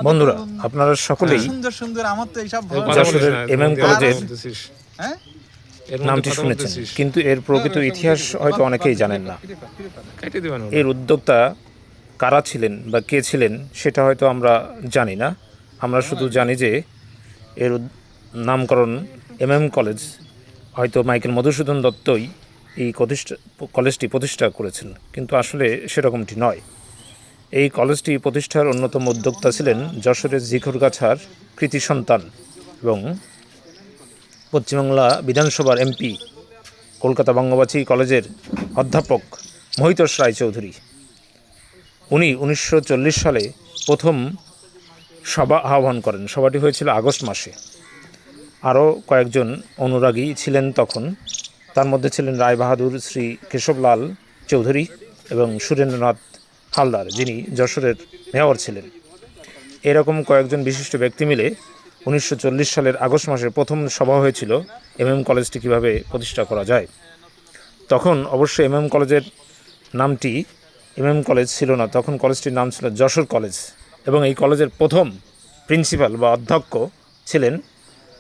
বন্ধুরা, আপনারা সকলেই সুন্দর সুন্দর আমার তো এইসব যশোরের এমএম কলেজের নামটি শুনেছেন, কিন্তু এর প্রকৃত ইতিহাস হয়তো অনেকেই জানেন না। এর উদ্যোক্তা কারা ছিলেন বা কে ছিলেন সেটা হয়তো আমরা জানি না। আমরা শুধু জানি যে এর নামকরণ এমএম কলেজ, হয়তো মাইকেল মধুসূদন দত্তই এই কলেজটি প্রতিষ্ঠা করেছেন, কিন্তু আসলে সেরকমটি নয়। এই কলেজটি প্রতিষ্ঠার অন্যতম উদ্যোক্তা ছিলেন যশোরের ঝিকরগাছার কৃতি সন্তান এবং পশ্চিমবাংলা বিধানসভার এমপি, কলকাতা বঙ্গবাসী কলেজের অধ্যাপক মহিতোষ রায়চৌধুরী। উনি 1940 সালে প্রথম সভা আহ্বান করেন। সভাটি হয়েছিল আগস্ট মাসে। আরও কয়েকজন অনুরাগী ছিলেন তখন। তার মধ্যে ছিলেন রায়বাহাদুর শ্রী কেশবলাল চৌধুরী এবং সুরেন্দ্রনাথ হালদার, যিনি যশোরের মেয়র ছিলেন। এরকম কয়েকজন বিশিষ্ট ব্যক্তি মিলে 1940 সালের আগস্ট মাসে প্রথম সভা হয়েছিল এমএম কলেজটি কীভাবে প্রতিষ্ঠা করা যায়। তখন অবশ্য এমএম কলেজের নামটি এমএম কলেজ ছিল না, তখন কলেজটির নাম ছিল যশোর কলেজ। এবং এই কলেজের প্রথম প্রিন্সিপাল বা অধ্যক্ষ ছিলেন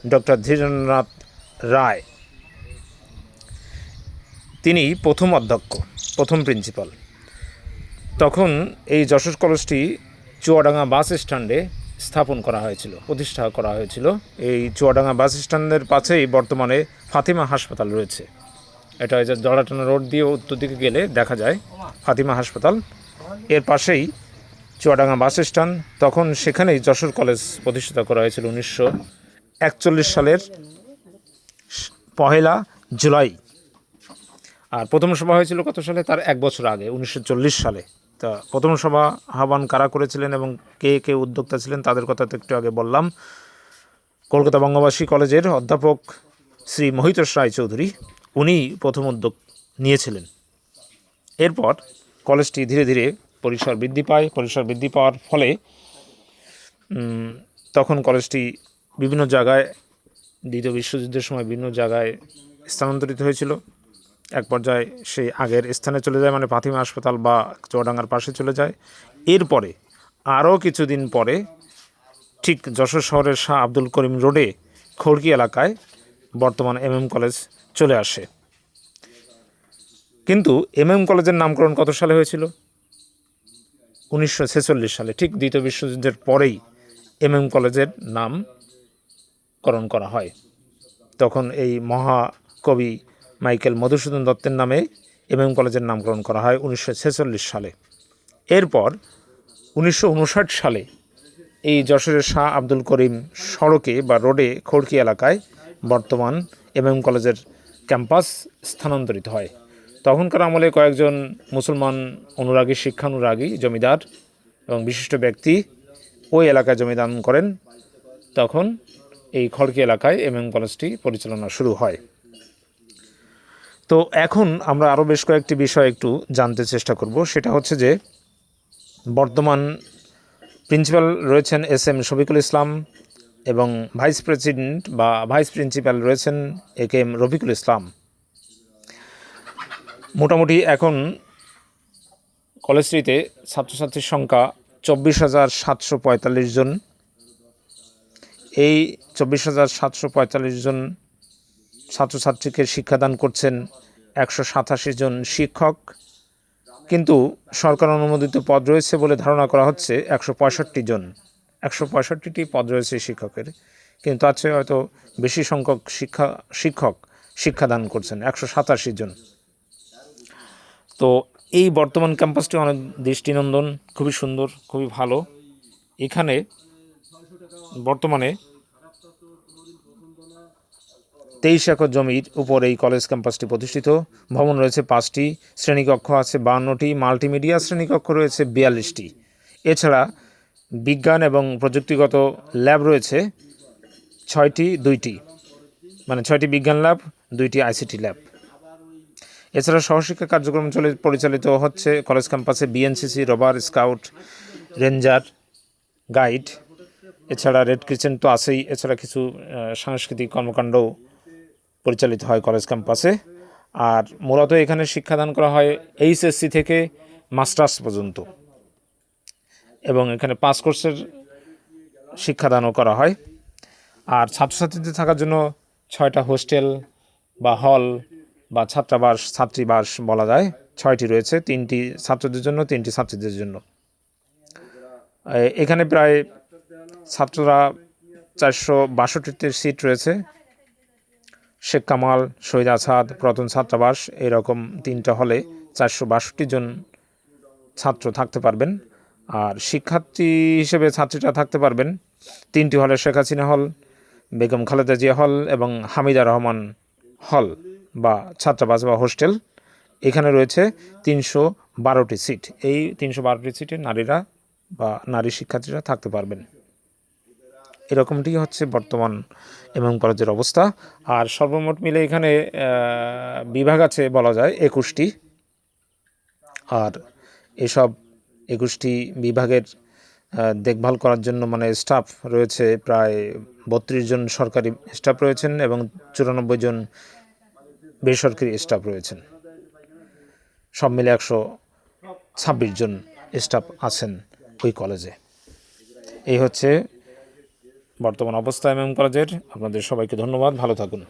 ডক্টর ধীরেন্দ্রনাথ রায়। তিনি প্রথম অধ্যক্ষ, প্রথম প্রিন্সিপাল। তখন এই যশোর কলেজটি চুয়াডাঙ্গা বাস স্ট্যান্ডে স্থাপন করা হয়েছিল, প্রতিষ্ঠা করা হয়েছিল। এই চুয়াডাঙ্গা বাস স্ট্যান্ডের পাশেই বর্তমানে ফাতিমা হাসপাতাল রয়েছে। এটা হচ্ছে জড়াটানা রোড দিয়ে উত্তর দিকে গেলে দেখা যায় ফাতিমা হাসপাতাল। এর পাশেই চুয়াডাঙ্গা বাস স্ট্যান্ড। তখন সেখানেই যশোর কলেজ প্রতিষ্ঠিত করা হয়েছিল 1941 সালের 1 জুলাই। আর প্রথম সভা হয়েছিল কত সালে? তার 1 বছর আগে, 1940 সালে। তা প্রথম সভা আহ্বান কারা করেছিলেন এবং কে কে উদ্যোক্তা ছিলেন তাদের কথা তো একটু আগে বললাম। কলকাতা বঙ্গবাসী কলেজের অধ্যাপক শ্রী মহিতোষ রায়চৌধুরী, উনি প্রথম উদ্যোগ নিয়েছিলেন। এরপর কলেজটি ধীরে ধীরে পরিসর বৃদ্ধি পায়। পরিসর বৃদ্ধি পাওয়ার ফলে তখন কলেজটি বিভিন্ন জায়গায়, দ্বিতীয় বিশ্বযুদ্ধের সময় বিভিন্ন জায়গায় স্থানান্তরিত হয়েছিল। এক পর্যায়ে সেই আগের স্থানে চলে যায়, মানে ফাতিমা হাসপাতাল বা চুয়াডাঙ্গার পাশে চলে যায়। এরপরে আরও কিছুদিন পরে ঠিক যশোর শহরের শাহ আব্দুল করিম রোডে খড়কি এলাকায় বর্তমান এমএম কলেজ চলে আসে। কিন্তু এমএম কলেজের নামকরণ কত সালে হয়েছিল? 1946 সালে, ঠিক দ্বিতীয় বিশ্বযুদ্ধের পরেই এমএম কলেজের নামকরণ করা হয়। তখন এই মহাকবি মাইকেল মধুসূদন দত্তের নামে এমএম কলেজের নামকরণ করা হয় 1946 সালে। এরপর 1959 সালে এই যশোরের শাহ আব্দুল করিম সড়কে বা রোডে খড়কি এলাকায় বর্তমান এমএম কলেজের ক্যাম্পাস স্থানান্তরিত হয়। তখনকার আমলে কয়েকজন মুসলমান অনুরাগী, শিক্ষানুরাগী জমিদার এবং বিশিষ্ট ব্যক্তি ওই এলাকায় জমিদান করেন। তখন এই খড়কি এলাকায় এমএম কলেজটি পরিচালনা শুরু হয়। তো এখন আমরা আরও বেশ কয়েকটি বিষয় একটু জানতে চেষ্টা করব। সেটা হচ্ছে যে বর্তমান প্রিন্সিপাল রয়েছেন এস.এম. শফিকুল ইসলাম এবং ভাইস প্রেসিডেন্ট বা ভাইস প্রিন্সিপাল রয়েছেন এ.কে.এম. রফিকুল ইসলাম। মোটামুটি এখন কলেজটিতে ছাত্রছাত্রীর সংখ্যা 24,745 জন। এই 24,745 জন ছাত্রছাত্রীকে শিক্ষাদান করছেন 187 জন শিক্ষক। কিন্তু সরকার অনুমোদিত পদ রয়েছে বলে ধারণা করা হচ্ছে 165 জন। 165টি পদ রয়েছে শিক্ষকের, কিন্তু তার চেয়ে হয়তো বেশি সংখ্যক শিক্ষক শিক্ষাদান করছেন, 187 জন। তো এই বর্তমান ক্যাম্পাসটি অনেক দৃষ্টিনন্দন, খুবই সুন্দর, খুবই ভালো। এখানে বর্তমানে 23 একর জমির উপর এই কলেজ ক্যাম্পাসটি প্রতিষ্ঠিত। ভবন রয়েছে 5টি, শ্রেণীকক্ষ আছে 52টি, মাল্টিমিডিয়া শ্রেণীকক্ষ রয়েছে 42টি। এছাড়া বিজ্ঞান এবং প্রযুক্তিগত ল্যাব রয়েছে 2টি, মানে 6টি বিজ্ঞান ল্যাব, 2টি আইসিটি ল্যাব। এছাড়া সহশিক্ষা কার্যক্রম পরিচালিত হচ্ছে কলেজ ক্যাম্পাসে BNCC, rubber scout, ranger, guide, এছাড়া রেড ক্রিসেন্ট তো আছেই। এছাড়া কিছু সাংস্কৃতিক কর্মকাণ্ডও পরিচালিত হয় কলেজ ক্যাম্পাসে। আর মূলত এখানে শিক্ষাদান করা হয় এইচএসসি থেকে মাস্টার্স পর্যন্ত, এবং এখানে 5 কোর্সের শিক্ষাদানও করা হয়। আর ছাত্রছাত্রীদের থাকার জন্য 6টা হোস্টেল বা হল বা ছাত্রাবাস ছাত্রীবাস বলা যায় 6টি রয়েছে, 3টি ছাত্রদের জন্য 3টি ছাত্রীদের জন্য। এখানে প্রায় ছাত্ররা 462টি সিট রয়েছে। শেখ কামাল, শহীদ আসাদ, প্রথম ছাত্রাবাস এরকম 3টা হলে 462 জন ছাত্র থাকতে পারবেন। আর শিক্ষার্থী হিসেবে ছাত্রীরা থাকতে পারবেন 3টি হলে: শেখ হাসিনা হল, বেগম খালেদা জিয়া হল এবং হামিদা রহমান হল বা ছাত্রাবাস বা হোস্টেল। এখানে রয়েছে 312টি সিট। এই 312টি সিটে নারীরা বা নারী শিক্ষার্থীরা থাকতে পারবেন। এরকমটি হচ্ছে বর্তমান এমএম কলেজের অবস্থা। আর সর্বমোট মিলে এখানে বিভাগ আছে বলা যায় 21টি। আর এসব 21টি বিভাগের দেখভাল করার জন্য মানে স্টাফ রয়েছে প্রায় 32 জন সরকারি স্টাফ রয়েছেন এবং 94 জন বেসরকারি স্টাফ রয়েছেন। সব মিলে 126 জন স্টাফ আছেন ওই কলেজে। এই হচ্ছে বর্তমান অবস্থা এমএম কলেজের। আপনাদের সবাইকে ধন্যবাদ, ভালো থাকুন।